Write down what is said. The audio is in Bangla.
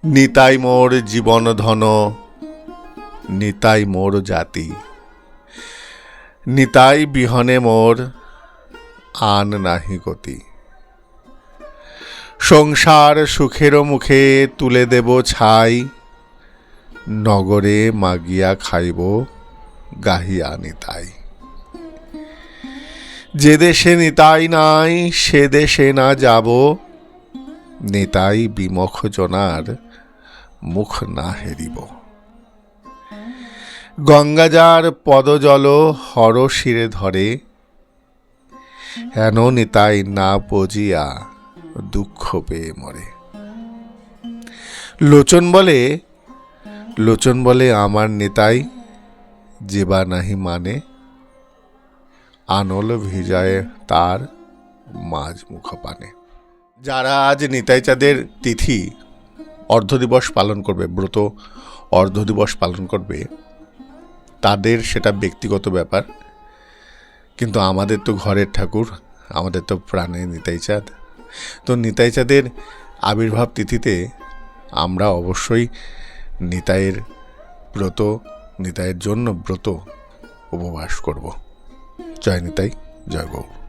নিতাই মোর জীবন ধন, নিতাই মোর জাতি। নিতাই বিহনে মোর আন নাহি গতি। সংসার সুখের মুখে তুলে দেব ছাই, নগরে মাগিয়া খাইব গাহিয়া নিতাই। যে দেশে নিতাই নাই সে দেশে না যাব, নিতাই বিমুখ জনার মুখ না হেরিব। গঙ্গাজার পদজল হর শিরে ধরে, হেন নিতাই না পজিয়া দুঃখ পেয়ে মরে। লোচন বলে আমার নিতাই, যেবা নাহি মানে, আনল ভিজায় তার মাঝ মুখ পানে। যারা আজ নিতাই চাঁদের তিথি অর্ধ দিবস পালন করবে, ব্রত অর্ধ দিবস পালন করবে, তাদের সেটা ব্যক্তিগত ব্যাপার। কিন্তু আমাদের তো ঘরের ঠাকুর, আমাদের তো প্রাণে নিতাই চাঁদ। তো নিতাই চাঁদের আবির্ভাব তিথিতে আমরা অবশ্যই নিতাইয়ের ব্রত, নিতাইয়ের জন্য ব্রত উপবাস করব। জয় নিতাই, জয় গৌর।